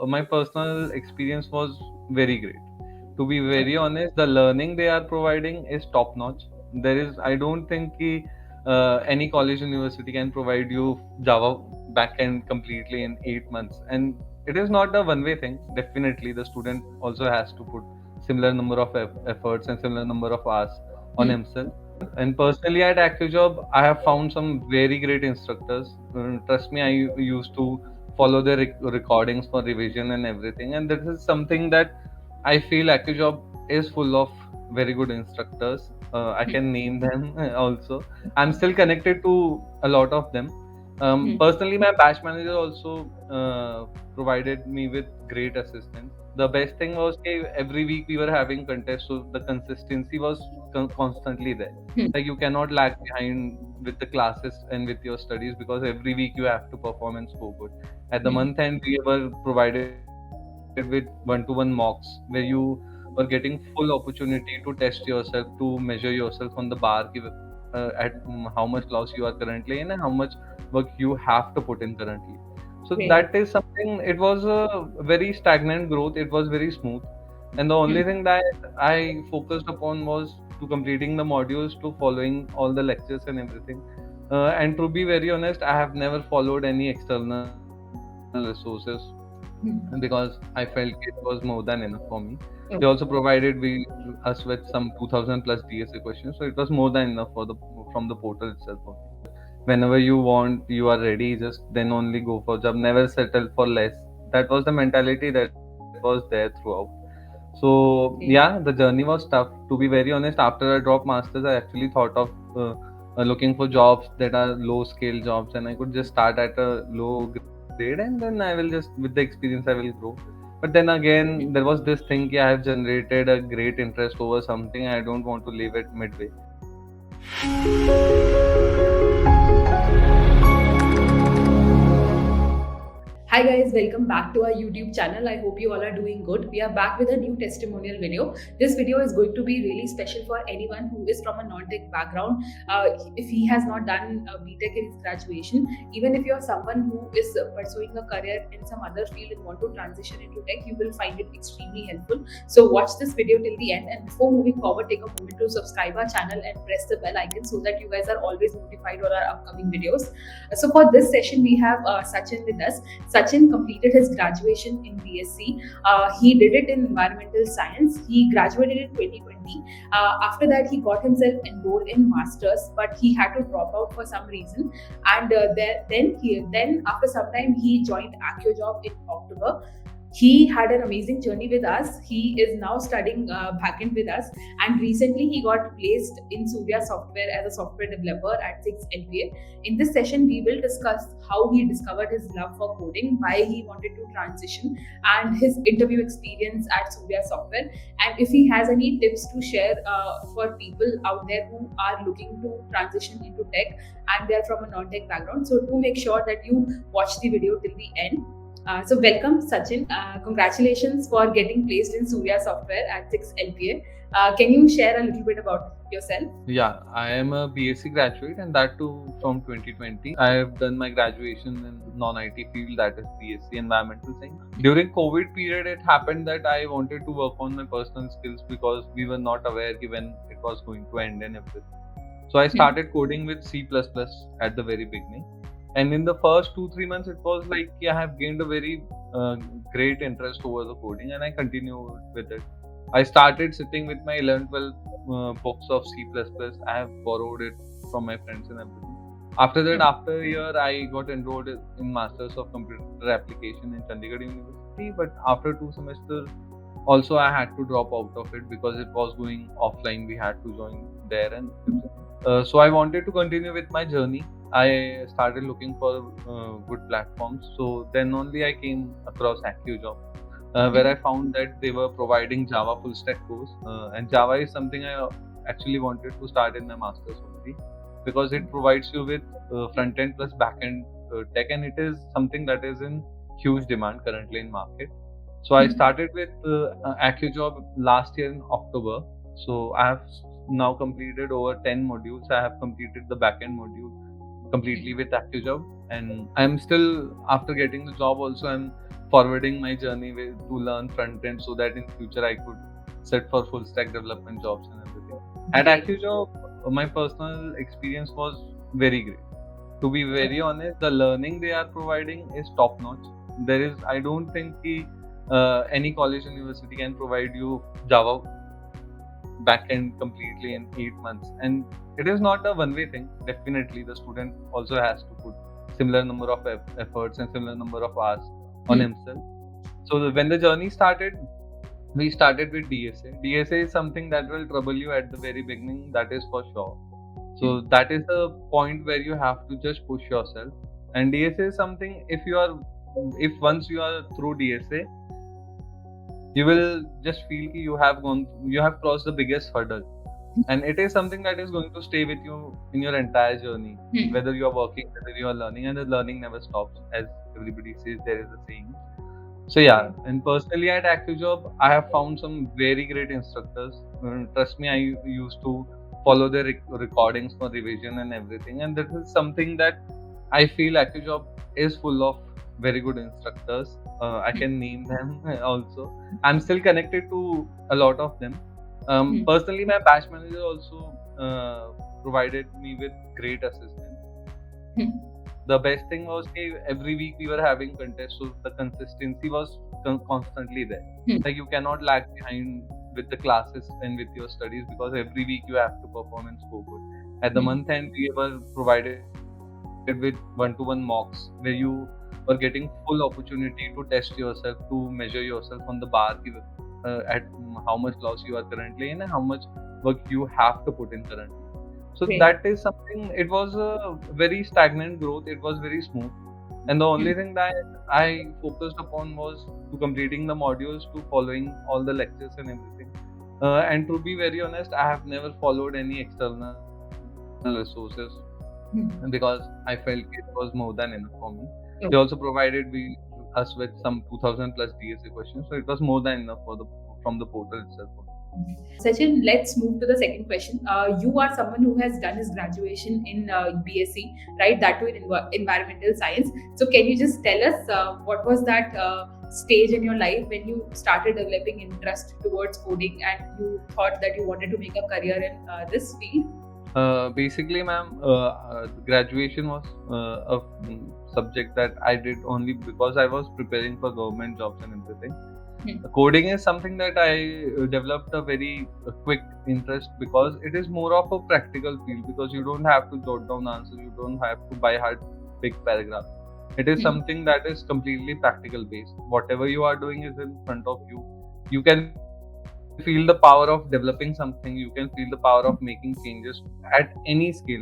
my personal experience was very great. To be very honest, the learning they are providing is top notch. I don't think any college university can provide you Java backend completely in 8 months. And it is not a one way thing. Definitely, the student also has to put similar number of efforts and similar number of hours on himself. And personally, at Acciojob, I have found some very great instructors. Trust me, I used to follow their recordings for revision and everything. And this is something that I feel Acciojob is full of very good instructors. I can name them also. I'm still connected to a lot of them. Personally, my batch manager also provided me with great assistance. The best thing was every week we were having contests, so the consistency was constantly there. Like you cannot lag behind with the classes and with your studies because every week you have to perform and score good. At the month end, we were provided with one-to-one mocks where you were getting full opportunity to test yourself, to measure yourself on the bar, at how much loss you are currently in and how much work you have to put in currently. So that is something. It was a very stagnant growth. It was very smooth, and the only thing that I focused upon was to completing the modules, to following all the lectures and everything. And to be very honest, I have never followed any external resources because I felt it was more than enough for me. They also provided us with some 2000 plus DSA questions, so it was more than enough from the portal itself. Whenever you want, you are ready, just then only go for job. Never settle for less. That was the mentality that was there throughout. So yeah, the journey was tough. To be very honest, after I dropped masters, I actually thought of looking for jobs that are low scale jobs, and I could just start at a low grade, and then I will just, with the experience, I will grow. But then again, there was this thing, I have generated a great interest over something. I don't want to leave it midway. Hi guys, welcome back to our YouTube channel. I hope you all are doing good. We are back with a new testimonial video. This video is going to be really special for anyone who is from a non-tech background. If he has not done BTech in his graduation, even if you are someone who is pursuing a career in some other field and want to transition into tech, you will find it extremely helpful. So watch this video till the end, and before moving forward, take a moment to subscribe our channel and press the bell icon so that you guys are always notified on our upcoming videos. So for this session, we have Sachin with us. Sachin completed his graduation in BSc. He did it in environmental science. He graduated in 2020. After that, he got himself enrolled in masters, but he had to drop out for some reason. And then after some time, he joined Acciojob in October. He had an amazing journey with us. He is now studying backend with us, and recently he got placed in Surya Software as a software developer at 6 LPA. In this session, we will discuss how he discovered his love for coding, why he wanted to transition, and his interview experience at Surya Software, and if he has any tips to share for people out there who are looking to transition into tech and they're from a non-tech background. So do make sure that you watch the video till the end. So welcome Sachin. Congratulations for getting placed in Surya Software at 6 LPA. Can you share a little bit about yourself? Yeah, I am a BSc graduate, and that too from 2020. I have done my graduation in non-IT field, that is BSc Environmental Science. During COVID period, it happened that I wanted to work on my personal skills because we were not aware when it was going to end and everything. So I started coding with C++ at the very beginning. And in the first 2-3 months, it was like I have gained a very great interest over the coding, and I continued with it. I started sitting with my 11-12 books of C++. I have borrowed it from my friends and everything. After that, after a year, I got enrolled in Masters of Computer Application in Chandigarh University. But after 2 semesters, also I had to drop out of it because it was going offline. We had to join there, and so I wanted to continue with my journey. I started looking for good platforms. So then only I came across Acciojob, where I found that they were providing Java full stack course. And Java is something I actually wanted to start in my master's only, because it provides you with front end plus back end tech, and it is something that is in huge demand currently in market. So I started with Acciojob last year in October. So I have now completed over 10 modules. I have completed the backend module completely with Acciojob, and I'm still, after getting the job also, I'm forwarding my journey to learn front end so that in future I could set for full stack development jobs and everything. At Great. Acciojob, my personal experience was very great. To be very honest, the learning they are providing is top notch. I don't think any college university can provide you Java backend completely in 8 months. And it is not a one-way thing. Definitely, the student also has to put similar number of efforts and similar number of hours on himself. So when the journey started, we started with DSA. DSA is something that will trouble you at the very beginning, that is for sure. So that is the point where you have to just push yourself. And DSA is something, if once you are through DSA, you will just feel you have crossed the biggest hurdle. And it is something that is going to stay with you in your entire journey, whether you are working, whether you are learning, and the learning never stops, as everybody says, there is a saying. So yeah, and personally at Acciojob, I have found some very great instructors. Trust me, I used to follow their recordings for revision and everything, and this is something that I feel Acciojob is full of very good instructors. I can name them also. I'm still connected to a lot of them. Personally, my batch manager also provided me with great assistance. The best thing was every week we were having contests, so the consistency was constantly there. Like you cannot lag behind with the classes and with your studies because every week you have to perform and score good. At the month end, we were provided with one-to-one mocks where you were getting full opportunity to test yourself, to measure yourself on the bar at how much loss you are currently in and how much work you have to put in currently. So that is something, it was a very stagnant growth, it was very smooth. And the only thing that I focused upon was to completing the modules, to following all the lectures and everything. And to be very honest, I have never followed any external resources because I felt it was more than enough for me. They also provided us with some 2000 plus DSA questions, so it was more than enough from the portal itself. Sachin, let's move to the second question. You are someone who has done his graduation in BSc, right? That too in environmental science. So can you just tell us what was that stage in your life when you started developing interest towards coding and you thought that you wanted to make a career in this field? Basically, ma'am, graduation was a subject that I did only because I was preparing for government jobs and everything. Coding is something that I developed a very quick interest because it is more of a practical field, because you don't have to jot down answers, you don't have to by heart big paragraph. It is something that is completely practical based. Whatever you are doing is in front of you. You can feel the power of developing something, you can feel the power of making changes at any scale.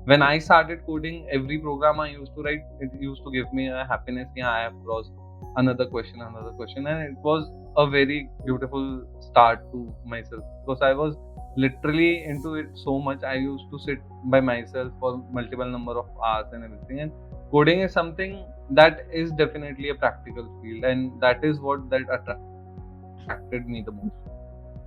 When I started coding, every program I used to write, it used to give me a happiness. Yeah, I have crossed another question, and it was a very beautiful start to myself because I was literally into it so much. I used to sit by myself for multiple number of hours and everything, and coding is something that is definitely a practical field, and that is what that attracted me the most.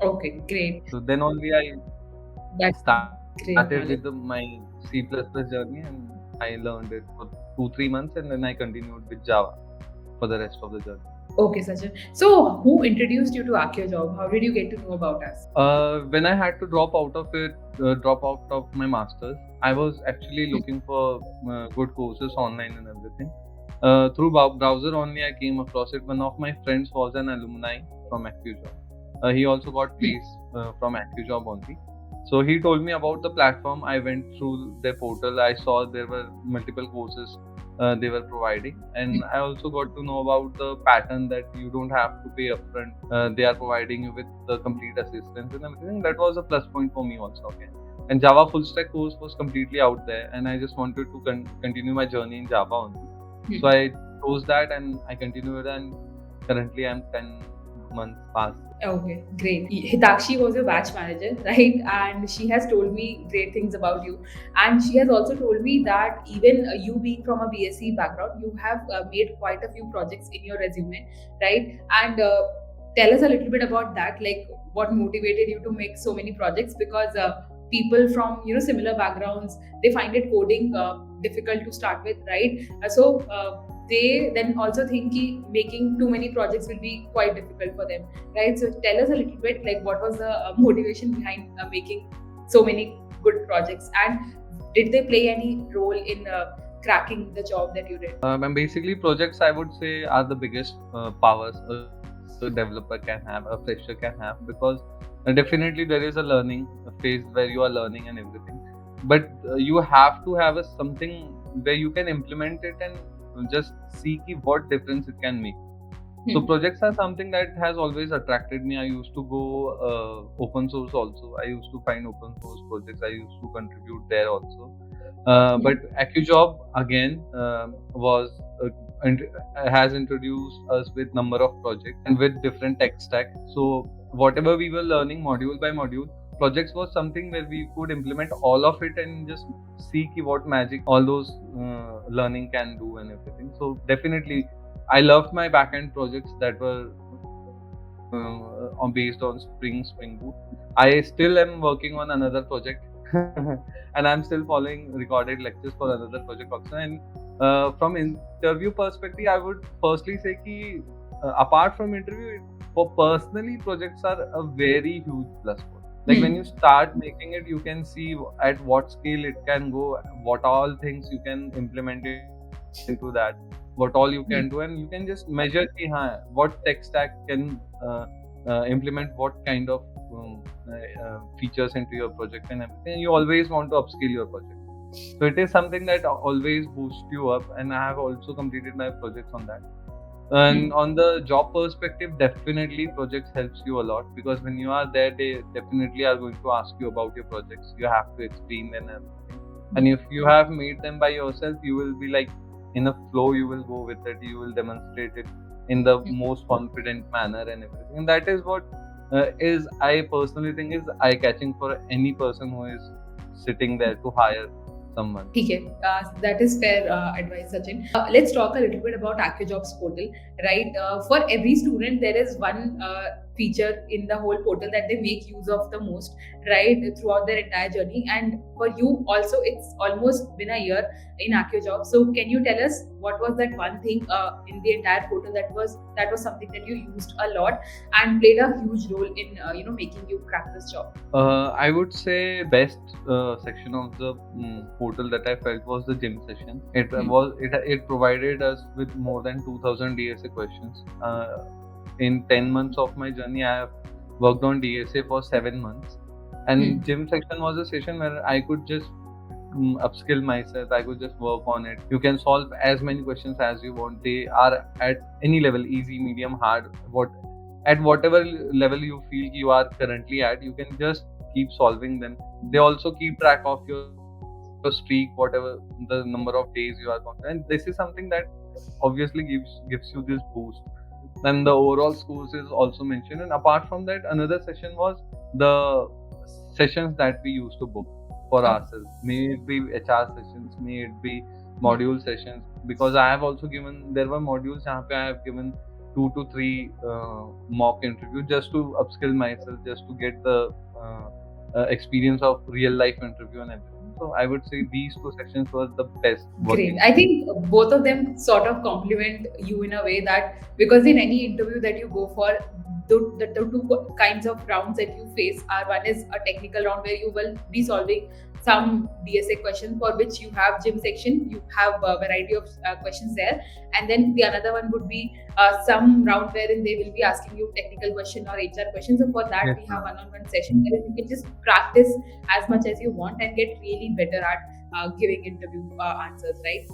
Okay, great. So then only I started with my C++ journey, and I learned it for 2-3 months, and then I continued with Java for the rest of the journey. Okay, Sachin. So, who introduced you to Acciojob? How did you get to know about us? When I had to drop out of my masters, I was actually looking for good courses online and everything. Through browser only, I came across it. One of my friends was an alumni from Acciojob. He also got placed from Acciojob only. So he told me about the platform. I went through their portal. I saw there were multiple courses they were providing, and I also got to know about the pattern that you don't have to pay upfront. They are providing you with the complete assistance and everything. That was a plus point for me also. Okay. And Java full stack course was completely out there, and I just wanted to continue my journey in Java only. So I chose that and I continued, and currently I'm 10 months past. Okay, great. Hitakshi was your batch manager, right? And she has told me great things about you. And she has also told me that even you being from a BSc background, you have made quite a few projects in your resume, right? And tell us a little bit about that, like what motivated you to make so many projects, because people from similar backgrounds, they find it coding difficult to start with, right? So they then also think making too many projects will be quite difficult for them, right? So tell us a little bit, like, what was the motivation behind making so many good projects, and did they play any role in cracking the job that you did? And basically, projects I would say are the biggest powers a developer can have, a fresher can have, because definitely there is a learning phase where you are learning and everything. But you have to have a something where you can implement it and just see what difference it can make. So projects are something that has always attracted me. I used to go open source also. I used to find open source projects. I used to contribute there also. But Acciojob again was has introduced us with number of projects and with different tech stack. So whatever we were learning module by module, projects was something where we could implement all of it and just see what magic all those learning can do and everything. So definitely I loved my backend projects that were based on Spring Boot. I still am working on another project, and I'm still following recorded lectures for another project also. And from interview perspective, I would firstly say कि apart from interview, for personally projects are a very huge plus point. Like when you start making it, you can see at what scale it can go, what all things you can implement into that, what all you can do, and you can just measure कि हाँ, what tech stack can implement what kind of features into your project and everything. And you always want to upskill your project. So it is something that always boosts you up, and I have also completed my projects on that. And on the job perspective, definitely projects helps you a lot, because when you are there, they definitely are going to ask you about your projects. You have to explain them and everything. And if you have made them by yourself, you will be like in a flow. You will go with it. You will demonstrate it in the most confident manner and everything. And that is what is, I personally think, is eye catching for any person who is sitting there to hire someone. Okay, that is fair advice, Sachin. Let's talk a little bit about Acciojobs Portal, right? For every student, there is one feature in the whole portal that they make use of the most, right, throughout their entire journey. And for you also, it's almost been a year in Acciojob. So can you tell us what was that one thing in the entire portal that was something that you used a lot and played a huge role in making you crack this job? I would say best section of the portal that I felt was the gym session. It provided us with more than 2000 DSA questions. In 10 months of my journey, I have worked on DSA for 7 months, and gym section was a session where I could just upskill myself. I could just work on it. You can solve as many questions as you want. They are at any level, easy, medium, hard, at whatever level you feel you are currently at, you can just keep solving them. They also keep track of your streak, whatever the number of days you are on. And this is something that obviously gives you this boost. Then the overall scores is also mentioned. And apart from that, another session was the sessions that we used to book for ourselves. May it be HR sessions, may it be module sessions. Because I have also given, there were modules where I have given 2 to 3 mock interview just to upskill myself, just to get the experience of real life interview and everything. So I would say these two sections were the best. Great. I think both of them sort of complement you in a way, that because in any interview that you go for, the two kinds of rounds that you face are, one is a technical round where you will be solving some DSA questions for which you have gym section, you have a variety of questions there, and then the another one would be some round wherein they will be asking you technical question or HR questions. So for that, we have one-on-one session where you can just practice as much as you want and get really better at giving interview answers, right?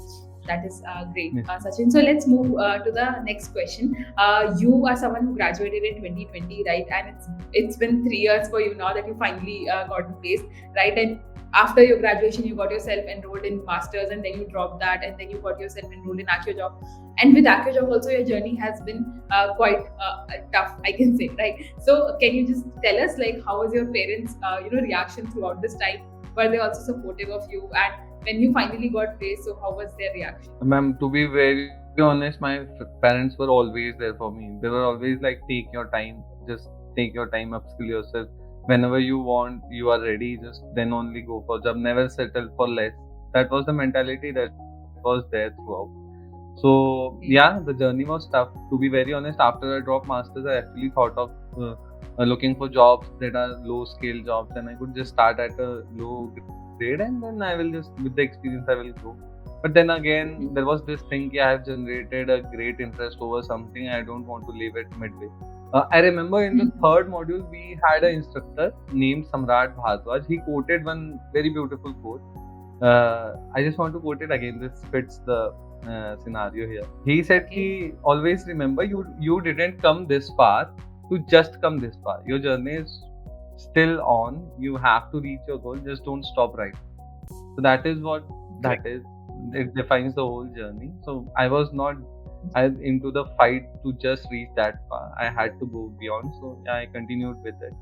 That is great, Sachin. So let's move to the next question. You are someone who graduated in 2020, right? And it's been 3 years for you now that you finally got in place, right? And after your graduation, you got yourself enrolled in masters, and then you dropped that, and then you got yourself enrolled in Acciojob. And with Acciojob also, your journey has been quite tough, I can say, right? So can you just tell us, like, how was your parents' reaction throughout this time? Were they also supportive of you? And when you finally got placed, so how was their reaction? Ma'am, to be very honest, my parents were always there for me. They were always like, take your time, just take your time, upskill yourself. Whenever you want, you are ready, just then only go for job. Never settle for less. That was the mentality that was there throughout. So yeah, the journey was tough. To be very honest, after I dropped masters, I actually thought of looking for jobs that are low scale jobs, and I could just start at a low grade, and then I will just, with the experience, I will grow. But then again, there was this thing, I have generated a great interest over something. I don't want to leave it midway. I remember in the third module, we had an instructor named Samrat Bhardwaj. He quoted one very beautiful quote. I just want to quote it again. This fits the scenario here. He said, "He always remember, you didn't come this far to just come this far. Your journey is still on. You have to reach your goal. Just don't stop right." So that is what that is. It defines the whole journey. So I was not into the fight to just reach that far. I had to go beyond. So yeah, I continued with it.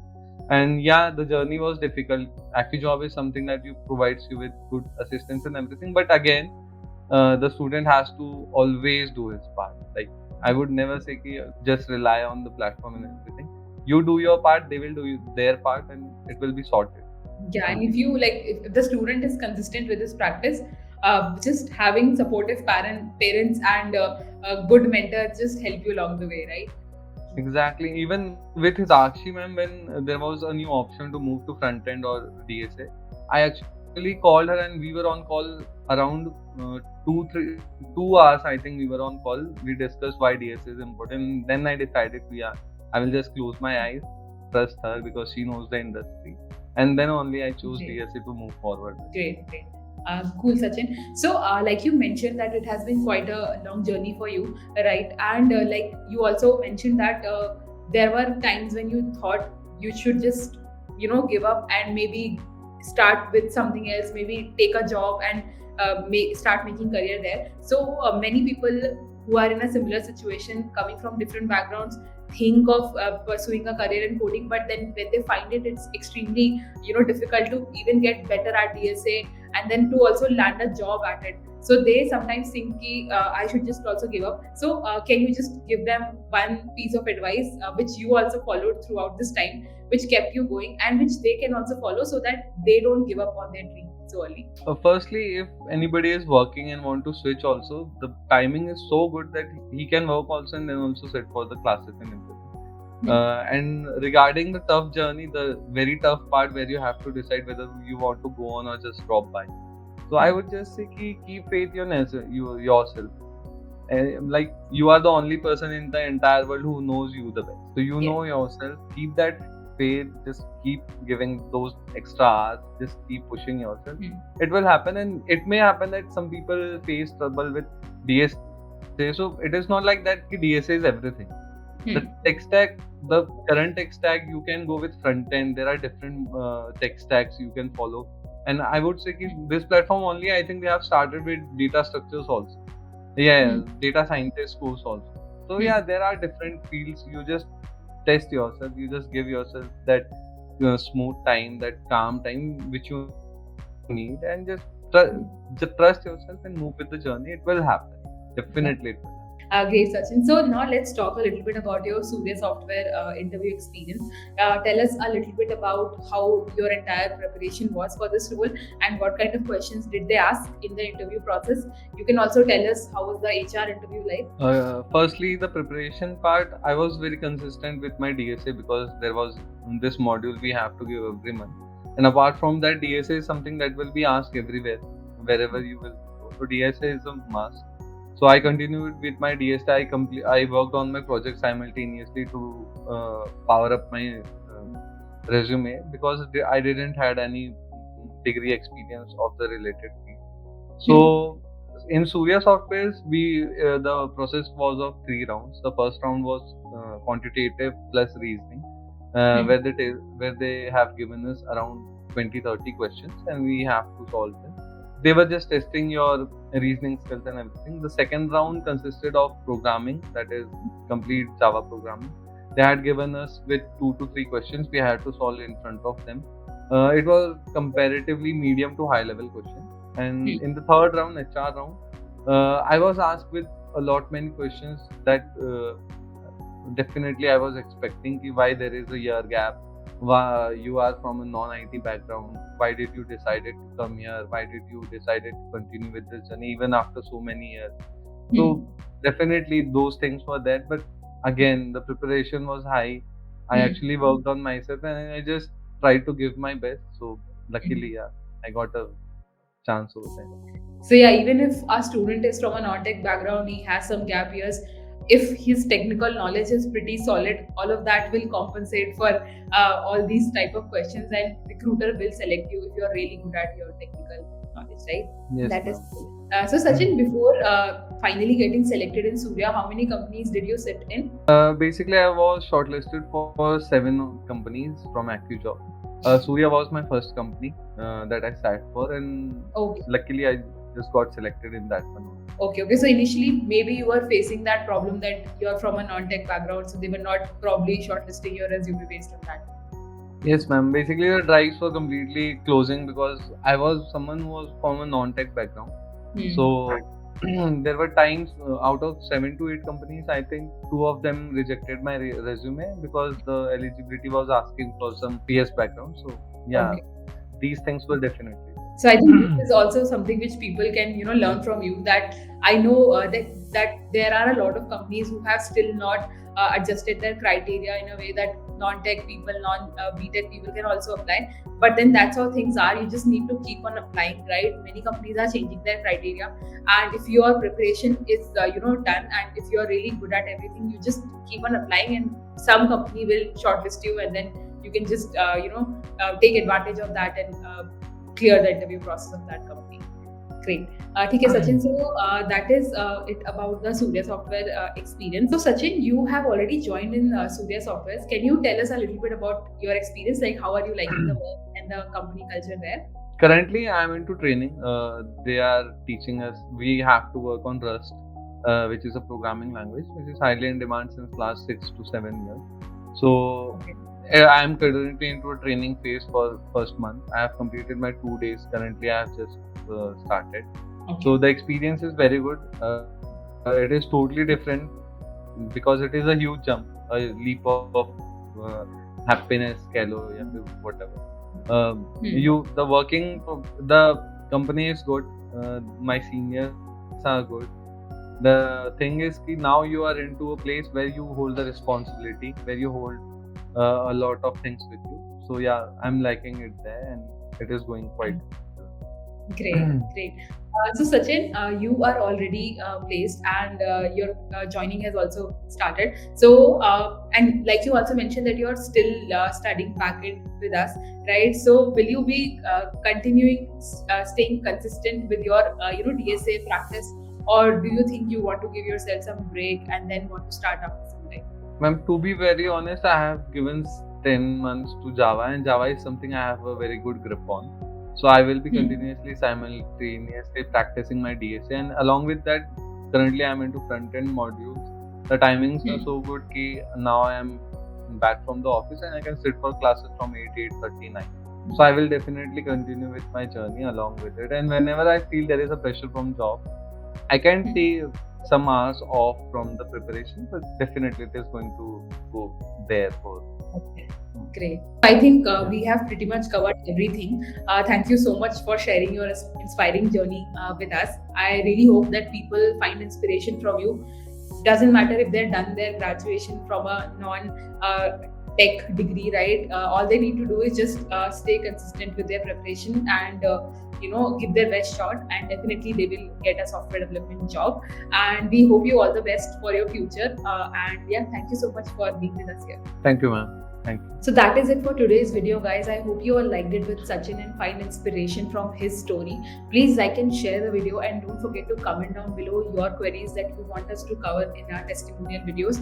And yeah, the journey was difficult. Acciojob is something that you provides you with good assistance and everything. But again, the student has to always do his part. Like, I would never say ki just rely on the platform and everything. You do your part, they will do their part, and it will be sorted. Yeah, and if you like, if the student is consistent with this practice, just having supportive parents and good mentors just help you along the way, right? Exactly. Even with Hidakshi ma'am, when there was a new option to move to front end or DSA, I actually called her and we were on call around 2 hours. I think we were on call. We discussed why DSA is important. Then I decided, yeah, I will just close my eyes, trust her because she knows the industry, and then only I chose DSA to move forward. Great, great. Cool, Sachin. So, like you mentioned that it has been quite a long journey for you, right? And like you also mentioned that there were times when you thought you should just, give up and maybe start with something else, maybe take a job and start making career there. So, many people who are in a similar situation, coming from different backgrounds, think of pursuing a career in coding, but then when they find it, it's extremely difficult to even get better at DSA and then to also land a job at it. So they sometimes think ki, I should just also give up. So can you just give them one piece of advice which you also followed throughout this time, which kept you going and which they can also follow so that they don't give up on their dream so early? Firstly, if anybody is working and want to switch also, the timing is so good that he can work also and then also sit for the classes and everything. And regarding the tough journey, the very tough part where you have to decide whether you want to go on or just drop by. So I would just say keep faith in yourself. Like, you are the only person in the entire world who knows you the best. So you know yourself. Keep that faith. Just keep giving those extra hours. Just keep pushing yourself. It will happen, and it may happen that some people face trouble with DSA. So it is not like that DSA is everything. The tech stack, the current tech stack, you can go with front end. There are different tech stacks you can follow. And I would say this platform only, I think they have started with data structures also. Data scientist course also. So yeah, there are different fields. You just test yourself. You just give yourself that smooth time, that calm time which you need, and just trust yourself and move with the journey. It will happen. Definitely it will. Great, Sachin. So now let's talk a little bit about your Surya Software interview experience. Tell us a little bit about how your entire preparation was for this role and what kind of questions did they ask in the interview process. You can also tell us how was the HR interview like. Firstly, the preparation part, I was very consistent with my DSA because there was this module we have to give every month. And apart from that, DSA is something that will be asked everywhere, wherever you will go. So DSA is a must. So I continued with my DSA. I worked on my project simultaneously to power up my resume because I didn't had any degree experience of the related field. So in Surya Softwares, the process was of 3 rounds. The first round was quantitative plus reasoning, where they have given us around 20-30 questions and we have to solve them. They were just testing your reasoning skills and everything. The second round consisted of programming, that is complete Java programming. They had given us with 2 to 3 questions we had to solve in front of them. It was comparatively medium to high level question. And in the third round, HR round, I was asked with a lot many questions that definitely I was expecting why there is a year gap. Why you are from a non-IT background? Why did you decided to come here? Why did you decided to continue with this journey even after so many years? So definitely those things were there, but again the preparation was high. I actually worked on myself and I just tried to give my best. So luckily, yeah, I got a chance over there. So yeah, even if a student is from a non-tech background, he has some gap years. If his technical knowledge is pretty solid, all of that will compensate for all these type of questions, and recruiter will select you if you're really good at your technical knowledge, right? Yes, That is ma'am. cool. So Sachin, before finally getting selected in Surya, how many companies did you sit in? Basically, I was shortlisted for 7 companies from Acciojob. Surya was my first company that I sat for, and Okay. luckily I just got selected in that one. Okay. So initially, maybe you were facing that problem that you're from a non-tech background, so they were not probably shortlisting your resume based on that. Yes, ma'am. Basically, the drives were completely closing because I was someone who was from a non-tech background. So there were times out of 7 to 8 companies, I think 2 of them rejected my resume because the eligibility was asking for some PS background. So yeah, Okay. these things were definitely. So I think this is also something which people can learn from you. That I know that there are a lot of companies who have still not adjusted their criteria in a way that non-tech people, non-BTech people can also apply. But then that's how things are. You just need to keep on applying, right? Many companies are changing their criteria, and if your preparation is done, and if you're really good at everything, you just keep on applying, and some company will shortlist you, and then you can just take advantage of that and clear the interview process of that company. Great. ठीक है Sachin. So that is it about the Surya Software experience. So Sachin, you have already joined in Surya Software. Can you tell us a little bit about your experience? Like, how are you liking the work and the company culture there? Currently, I'm into training. They are teaching us. We have to work on Rust, which is a programming language, which is highly in demand since last 6 to 7 years. So I am currently into a training phase for first month. I have completed my 2 days. Currently, I have just started. So the experience is very good. It is totally different because it is a huge jump, a leap of happiness, keh lo, ya phir whatever. The company is good. My seniors are good. The thing is ki now you are into a place where you hold the responsibility, where you hold a lot of things with you. So yeah, I'm liking it there, and it is going quite. Great. So Sachin, you are already placed, and your joining has also started. So and like you also mentioned that you are still studying backend with us, right? So will you be continuing staying consistent with your DSA practice, or do you think you want to give yourself some break and then want to start after some time? Ma'am, to be very honest, I have given 10 months to Java, and Java is something I have a very good grip on. So I will be continuously, simultaneously practicing my DSA, and along with that, currently I am into front-end modules. The timings are so good ki now I am back from the office and I can sit for classes from 8 to 8:39. So I will definitely continue with my journey along with it. And whenever I feel there is a pressure from job, I can take some hours off from the preparation, but definitely it is going to go there for. Okay. Great. I think we have pretty much covered everything. Thank you so much for sharing your inspiring journey with us. I really hope that people find inspiration from you. Doesn't matter if they're done their graduation from a non-tech degree, right? All they need to do is just stay consistent with their preparation and give their best shot, and definitely they will get a software development job. And we hope you all the best for your future. And yeah, thank you so much for being with us here. Thank you, ma'am. Thank you. So that is it for today's video, guys. I hope you all liked it with Sachin and find inspiration from his story. Please like and share the video, and don't forget to comment down below your queries that you want us to cover in our testimonial videos,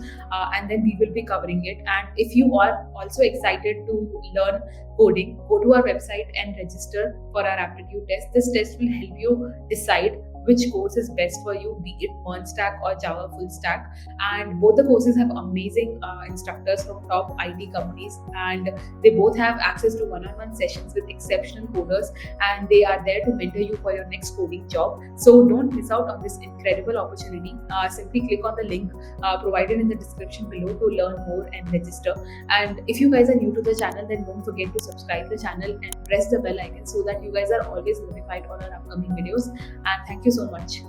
and then we will be covering it. And if you are also excited to learn coding, go to our website and register for our aptitude test. This test will help you decide which course is best for you, be it MERN stack or Java full stack. And both the courses have amazing instructors from top IT companies, and they both have access to one-on-one sessions with exceptional coders, and they are there to mentor you for your next coding job. So don't miss out on this incredible opportunity. Simply click on the link provided in the description below to learn more and register. And if you guys are new to the channel, then don't forget to subscribe the channel and press the bell icon so that you guys are always notified on our upcoming videos. And thank you so much.